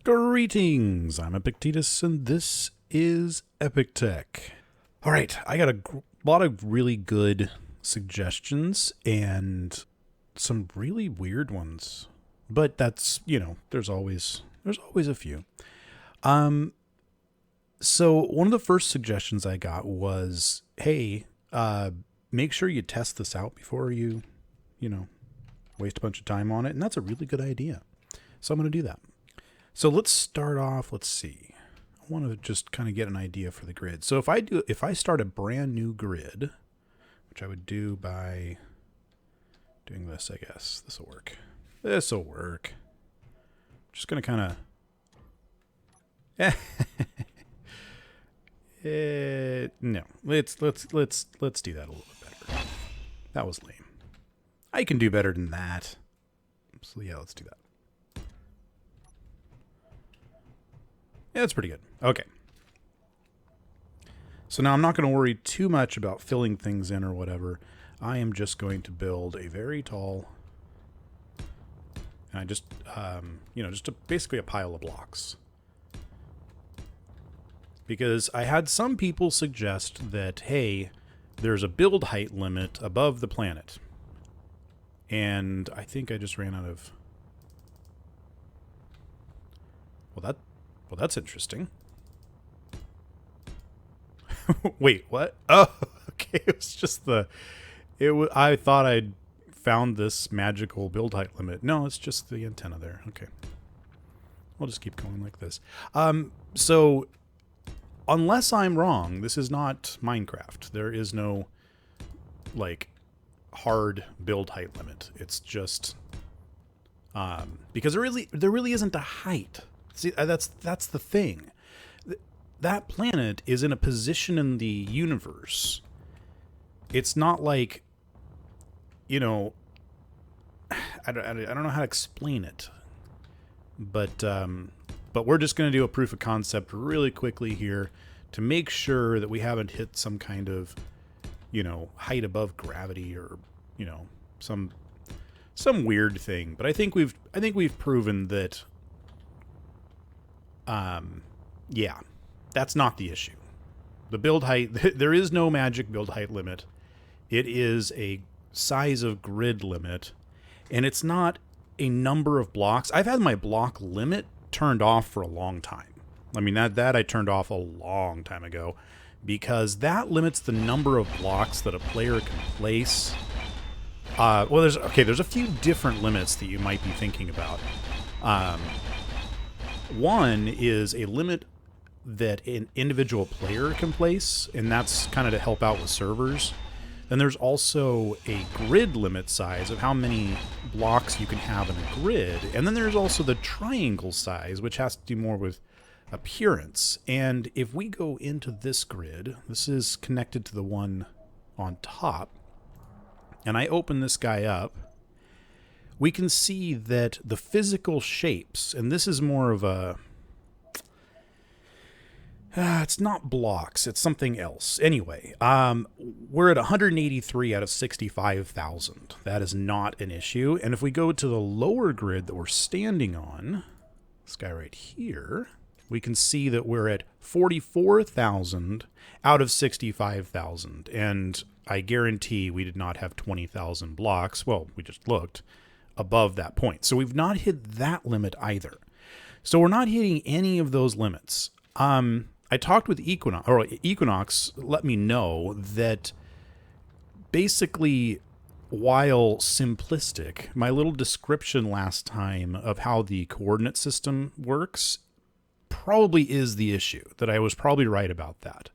Greetings, I'm Epictetus, and this is Epic Tech. All right, I got a lot of really good suggestions and some really weird ones, but that's, there's always a few. So one of the first suggestions I got was, hey, make sure you test this out before you waste a bunch of time on it, and that's a really good idea. So I'm going to do that. So let's start off, let's see. I want to just kind of get an idea for the grid. So if I start a brand new grid, which I would do by doing this, I guess. This will work. Just going to kind of no. Let's do that a little bit better. That was lame. I can do better than that. So yeah, let's do that. Yeah, that's pretty good. Okay. So now I'm not going to worry too much about filling things in or whatever. I am just going to build a very tall, and I just, basically a pile of blocks. Because I had some people suggest that, hey, there's a build height limit above the planet. And I think I just ran out of... Well, that's interesting. Wait, what? Oh, okay. It was just I thought I'd found this magical build height limit. No, it's just the antenna there. Okay. I'll just keep going like this. So, unless I'm wrong, this is not Minecraft. There is no, hard build height limit. It's just, because there really isn't a height. See, that's the thing. That planet is in a position in the universe. It's not like, I don't know how to explain it. But we're just going to do a proof of concept really quickly here to make sure that we haven't hit some kind of, height above gravity or, some weird thing. But I think we've proven that. Yeah, that's not the issue. The build height, there is no magic build height limit. It is a size of grid limit, and it's not a number of blocks. I've had my block limit turned off for a long time. I mean, that I turned off a long time ago because that limits the number of blocks that a player can place. There's a few different limits that you might be thinking about. One is a limit that an individual player can place, and that's kind of to help out with servers. Then there's also a grid limit size of how many blocks you can have in a grid. And then there's also the triangle size, which has to do more with appearance. And if we go into this grid, this is connected to the one on top, and I open this guy up, we can see that the physical shapes, and this is more of a... it's not blocks, it's something else. Anyway, we're at 183 out of 65,000. That is not an issue. And if we go to the lower grid that we're standing on, this guy right here, we can see that we're at 44,000 out of 65,000. And I guarantee we did not have 20,000 blocks. Well, we just looked above that point. So we've not hit that limit either. So we're not hitting any of those limits. I talked with Equinox let me know that basically, while simplistic, my little description last time of how the coordinate system works probably is the issue, that I was probably right about that.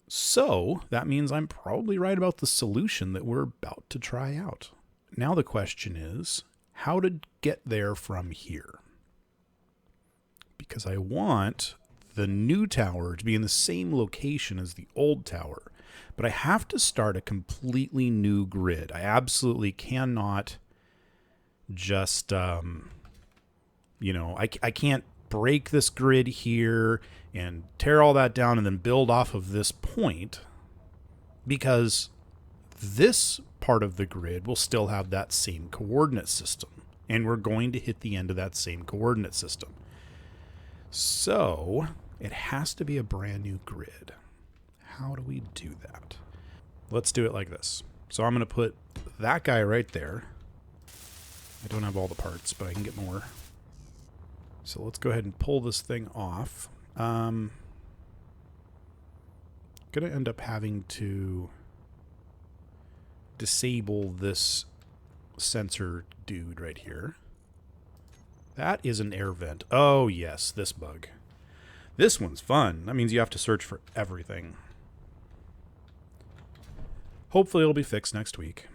So that means I'm probably right about the solution that we're about to try out. Now the question is, how to get there from here? Because I want the new tower to be in the same location as the old tower, but I have to start a completely new grid. I absolutely cannot just, I can't break this grid here and tear all that down and then build off of this point, because this part of the grid will still have that same coordinate system. And we're going to hit the end of that same coordinate system. So it has to be a brand new grid. How do we do that? Let's do it like this. So I'm going to put that guy right there. I don't have all the parts, but I can get more. So let's go ahead and pull this thing off. Going to end up having to disable this sensor dude right here. That is an air vent. Oh yes, this bug. This one's fun. That means you have to search for everything. Hopefully it'll be fixed next week.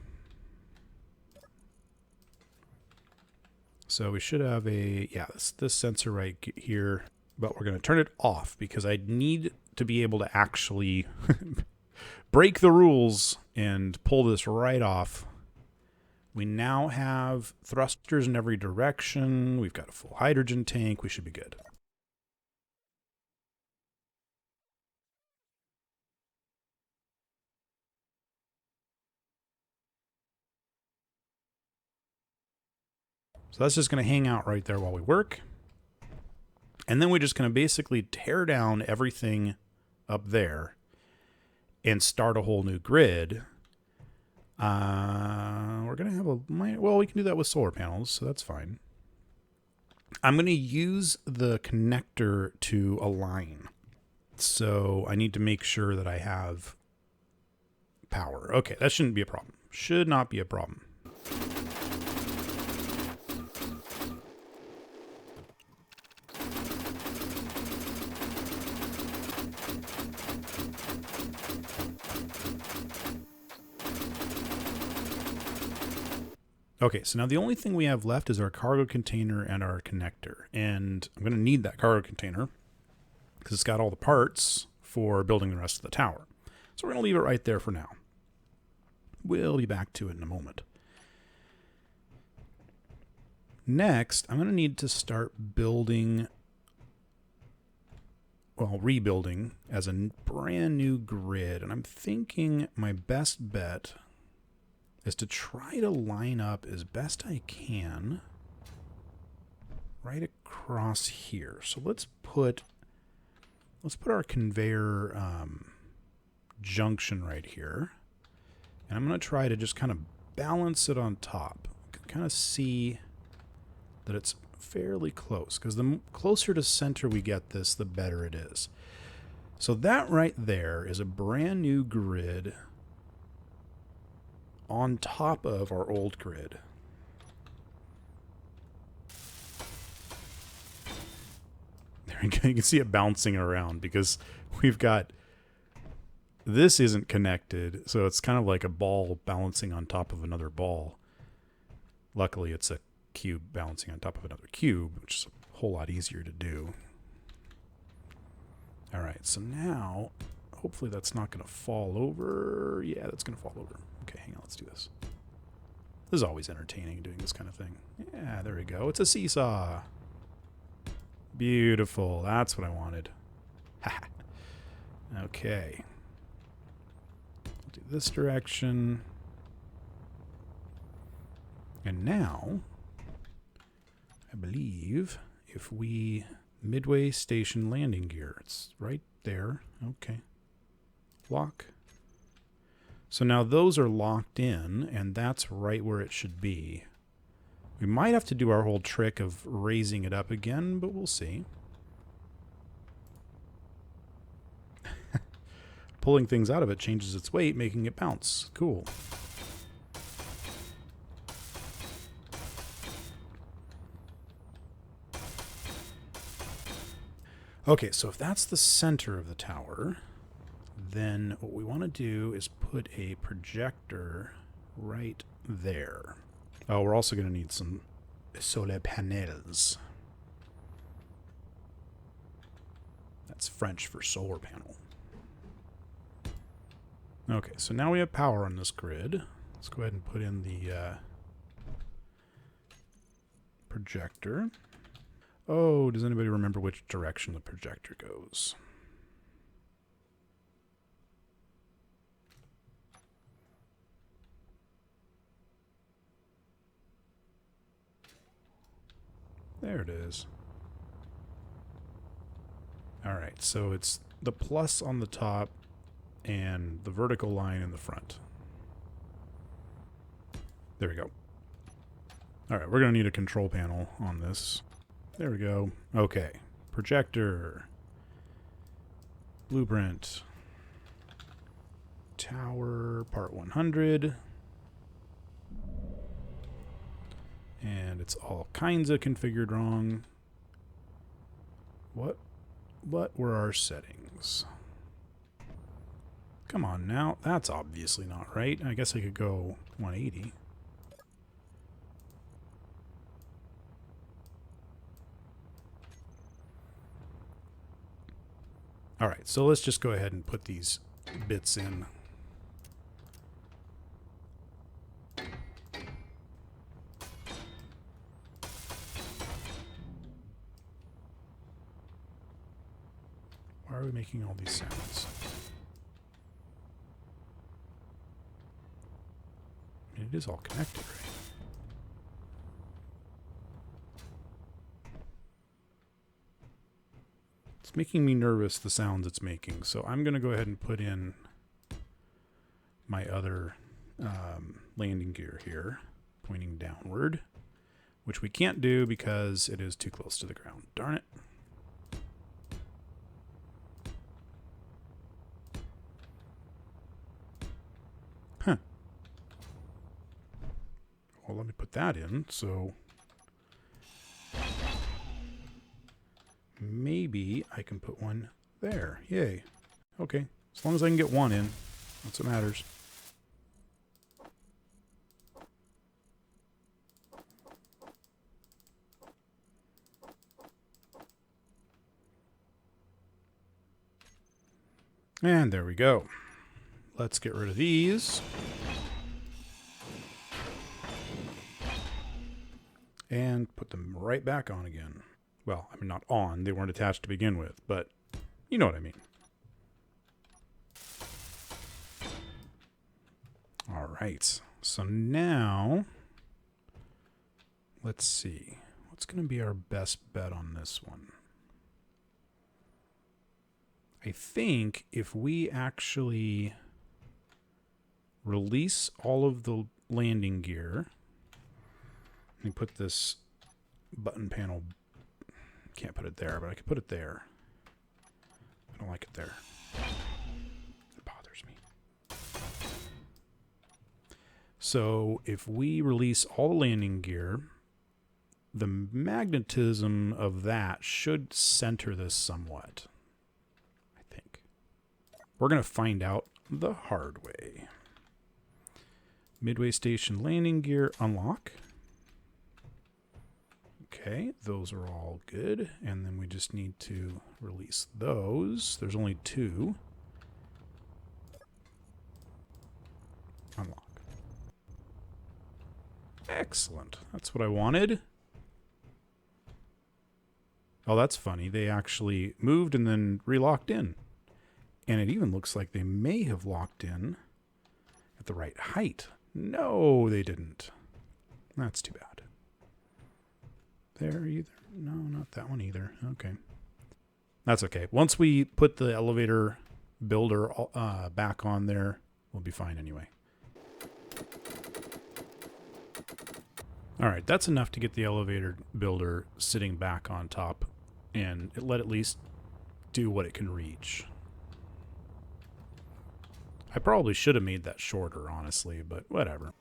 So we should have a, yeah, this sensor right here, but we're going to turn it off because I need to be able to actually break the rules and pull this right off. We now have thrusters in every direction. We've got a full hydrogen tank. We should be good. So that's just going to hang out right there while we work. And then we're just going to basically tear down everything up there and start a whole new grid. We're going to have a, well, we can do that with solar panels, so that's fine. I'm going to use the connector to align. So I need to make sure that I have power. Okay, that shouldn't be a problem. Should not be a problem. Okay, so now the only thing we have left is our cargo container and our connector. And I'm going to need that cargo container because it's got all the parts for building the rest of the tower. So we're going to leave it right there for now. We'll be back to it in a moment. Next, I'm going to need to start building, well, rebuilding as a brand new grid. And I'm thinking my best bet is to try to line up as best I can right across here. So let's put our conveyor junction right here. And I'm going to try to just kind of balance it on top. Kind of see that it's fairly close, because the closer to center we get this, the better it is. So that right there is a brand new grid on top of our old grid. There we go. You can see it bouncing around because we've got, this isn't connected, so it's kind of like a ball balancing on top of another ball. Luckily, it's a cube balancing on top of another cube, which is a whole lot easier to do. All right, so now, hopefully that's not going to fall over. Yeah, that's going to fall over. Okay, hang on, let's do this. This is always entertaining, doing this kind of thing. Yeah, there we go. It's a seesaw. Beautiful. That's what I wanted. Okay. We'll do this direction. And now, I believe if we Midway station landing gear, it's right there. Okay. Lock. So now those are locked in, and that's right where it should be. We might have to do our whole trick of raising it up again, but we'll see. Pulling things out of it changes its weight, making it bounce. Cool. Okay, so if that's the center of the tower, then what we want to do is put a projector right there. Oh, we're also going to need some solar panels. That's French for solar panel. Okay, so now we have power on this grid. Let's go ahead and put in the projector. Oh, does anybody remember which direction the projector goes? There it is. Alright, so it's the plus on the top and the vertical line in the front. There we go. Alright, we're going to need a control panel on this. There we go. Okay. Projector. Blueprint. Tower, part 100. And it's all kinds of configured wrong. What were our settings? Come on now. That's obviously not right. I guess I could go 180. Alright, so let's just go ahead and put these bits in. Why are we making all these sounds? I mean, it is all connected, right? It's making me nervous, the sounds it's making. So I'm going to go ahead and put in my other landing gear here, pointing downward, which we can't do because it is too close to the ground. Darn it. Huh. Well, let me put that in, so maybe I can put one there. Yay. Okay. As long as I can get one in, that's what matters. And there we go. Let's get rid of these. And put them right back on again. Well, I mean, not on. They weren't attached to begin with, but you know what I mean. All right. So now, let's see. What's going to be our best bet on this one? I think if we actually release all of the landing gear, let me put this button panel, can't put it there, but I can put it there. I don't like it there. It bothers me. So if we release all the landing gear, the magnetism of that should center this somewhat. I think. We're going to find out the hard way. Midway station landing gear unlock. Okay, those are all good. And then we just need to release those. There's only two. Unlock. Excellent. That's what I wanted. Oh, that's funny. They actually moved and then re-locked in. And it even looks like they may have locked in at the right height. No, they didn't. That's too bad. There either? No, not that one either. Okay. That's okay. Once we put the elevator builder back on there, we'll be fine anyway. All right, that's enough to get the elevator builder sitting back on top and let at least do what it can reach. I probably should have made that shorter, honestly, but whatever.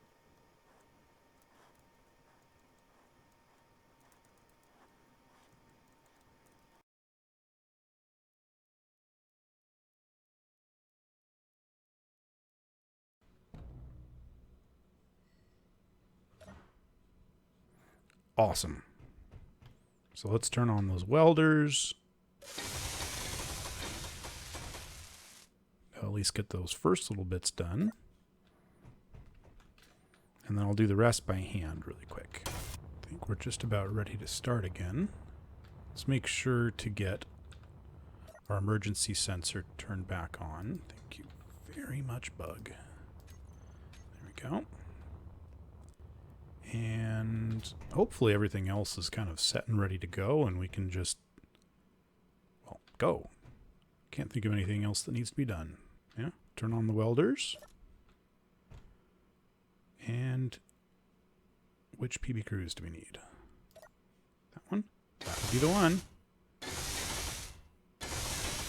Awesome. So let's turn on those welders. I'll at least get those first little bits done. And then I'll do the rest by hand really quick. I think we're just about ready to start again. Let's make sure to get our emergency sensor turned back on. Thank you very much, Bug. There we go. And And hopefully everything else is kind of set and ready to go, and we can just, well, go. Can't think of anything else that needs to be done. Yeah, turn on the welders. And which PB crews do we need? That one? That would be the one.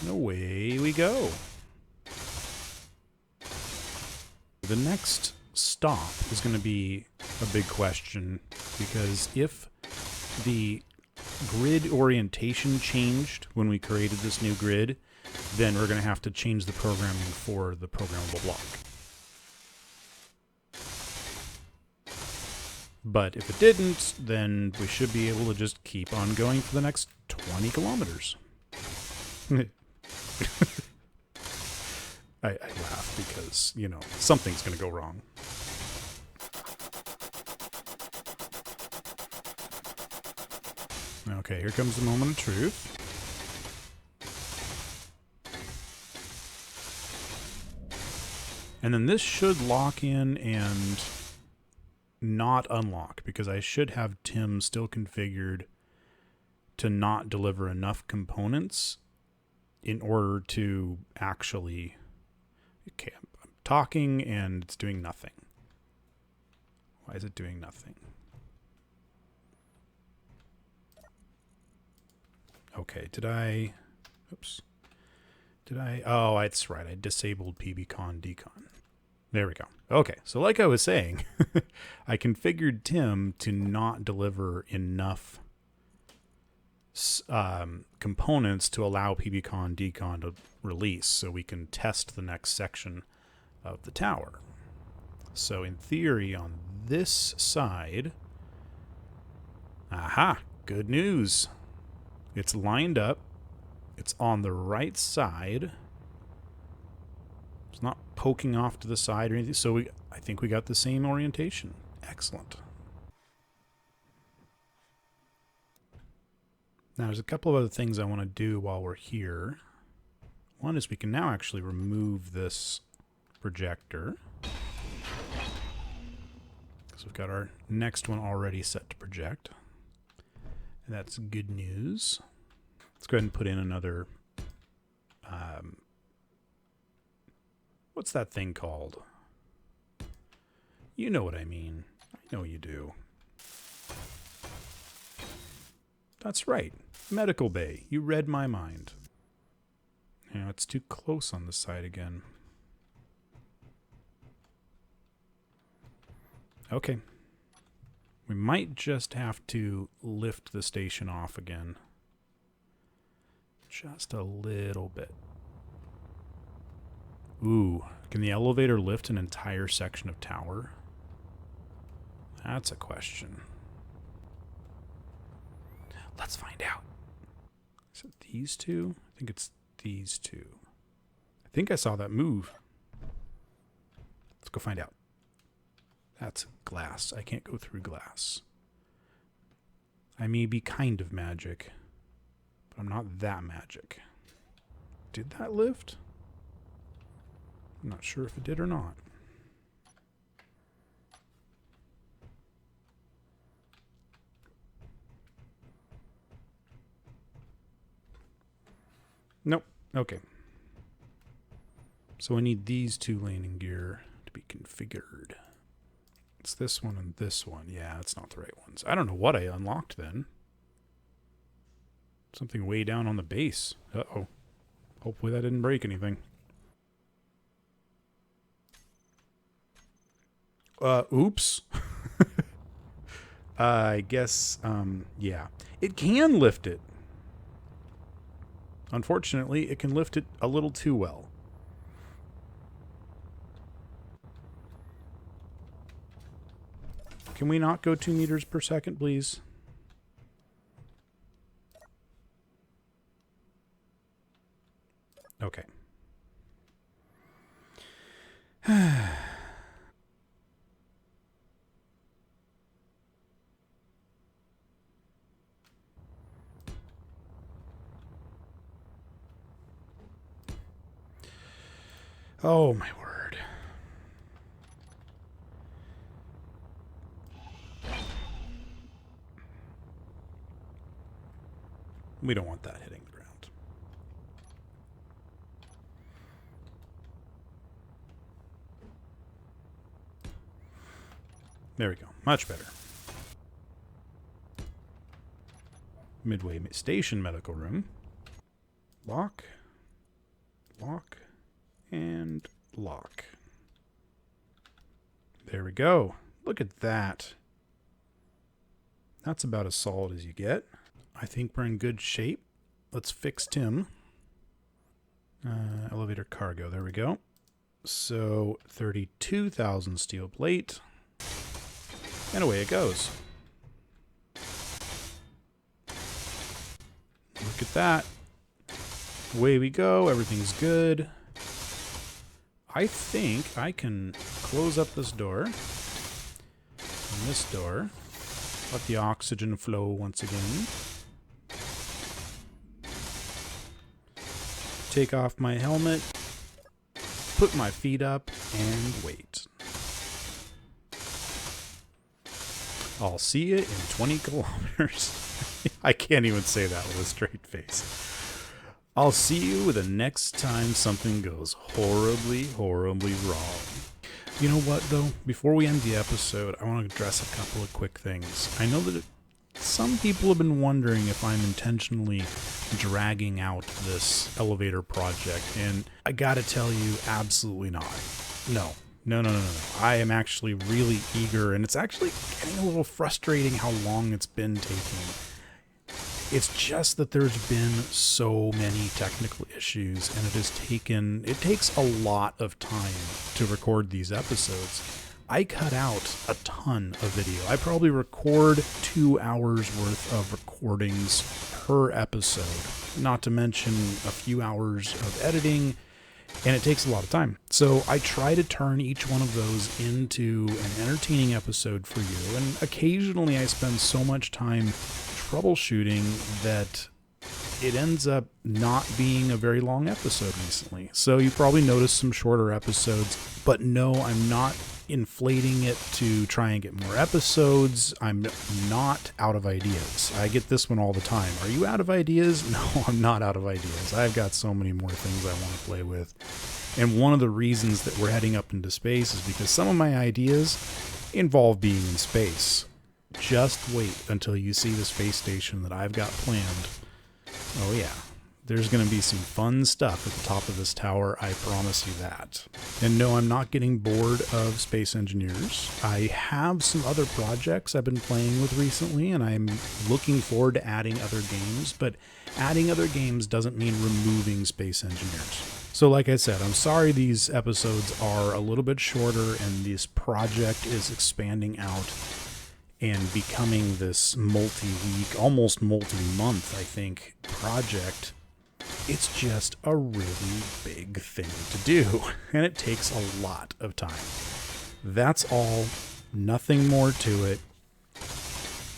And away we go. The next stop is going to be a big question, because if the grid orientation changed when we created this new grid, then we're going to have to change the programming for the programmable block. But if it didn't, then we should be able to just keep on going for the next 20 kilometers. I laugh because, you know, something's going to go wrong. Okay, here comes the moment of truth. And then this should lock in and not unlock, because I should have Tim still configured to not deliver enough components in order to actually... Okay, I'm talking and it's doing nothing. Why is it doing nothing? Okay, did I... Oops. Did I... Oh, that's right. I disabled PBCon decon. There we go. Okay, so like I was saying, I configured Tim to not deliver enough components to allow PBCon decon to release so we can test the next section of the tower. So in theory, on this side... Aha! Good news! It's lined up. It's on the right side. It's not poking off to the side or anything. So I think we got the same orientation. Excellent. Now there's a couple of other things I want to do while we're here. One is we can now actually remove this projector, because we've got our next one already set to project. And that's good news. Let's go ahead and put in another... what's that thing called? You know what I mean. I know you do. That's right. Medical bay. You read my mind. You know, it's too close on the side again. Okay. We might just have to lift the station off again. Just a little bit. Ooh, can the elevator lift an entire section of tower? That's a question. Let's find out. Is it these two? I think it's these two. I think I saw that move. Let's go find out. That's glass. I can't go through glass. I may be kind of magic, but I'm not that magic. Did that lift? I'm not sure if it did or not. Nope. Okay. So I need these two landing gear to be configured. It's this one and this one. Yeah, it's not the right ones. I don't know what I unlocked then. Something way down on the base. Uh-oh. Hopefully that didn't break anything. Oops. I guess, yeah. It can lift it. Unfortunately, it can lift it a little too well. Can we not go 2 meters per second, please? Okay. Oh, my word. We don't want that hitting the ground. There we go. Much better. Midway Station Medical Room. Lock. Lock. And lock. There we go. Look at that. That's about as solid as you get. I think we're in good shape. Let's fix Tim. Elevator cargo. There we go. So 32,000 steel plate. And away it goes. Look at that. Away we go. Everything's good. I think I can close up this door. And this door. Let the oxygen flow once again. Take off my helmet. Put my feet up and wait. I'll see you in 20 kilometers. I can't even say that with a straight face. I'll see you the next time something goes horribly, horribly wrong. You know what, though? Before we end the episode, I want to address a couple of quick things. I know that some people have been wondering if I'm intentionally dragging out this elevator project, and I gotta tell you, absolutely not. No. I am actually really eager, and it's actually getting a little frustrating how long it's been taking. It's just that there's been so many technical issues, and it takes a lot of time to record these episodes. I cut out a ton of video. I probably record 2 hours worth of recordings per episode, not to mention a few hours of editing, and it takes a lot of time. So I try to turn each one of those into an entertaining episode for you, and occasionally I spend so much time troubleshooting that it ends up not being a very long episode recently. So you probably noticed some shorter episodes, but no, I'm not inflating it to try and get more episodes. I'm not out of ideas. I get this one all the time. Are you out of ideas? No, I'm not out of ideas. I've got so many more things I want to play with. And one of the reasons that we're heading up into space is because some of my ideas involve being in space. Just wait until you see the space station that I've got planned. Oh yeah, there's going to be some fun stuff at the top of this tower, I promise you that. And no, I'm not getting bored of Space Engineers. I have some other projects I've been playing with recently, and I'm looking forward to adding other games, but adding other games doesn't mean removing Space Engineers. So like I said, I'm sorry these episodes are a little bit shorter, and this project is expanding out and becoming this multi-week, almost multi-month, I think, project. It's just a really big thing to do, and it takes a lot of time. That's all, nothing more to it,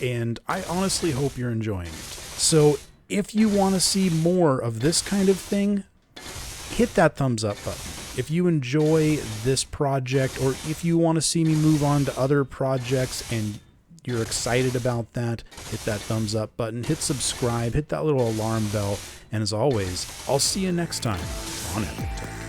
and I honestly hope you're enjoying it. So if you want to see more of this kind of thing, hit that thumbs up button. If you enjoy this project, or if you want to see me move on to other projects and you're excited about that, hit that thumbs up button, hit subscribe, hit that little alarm bell, and as always, I'll see you next time on Epic Tech.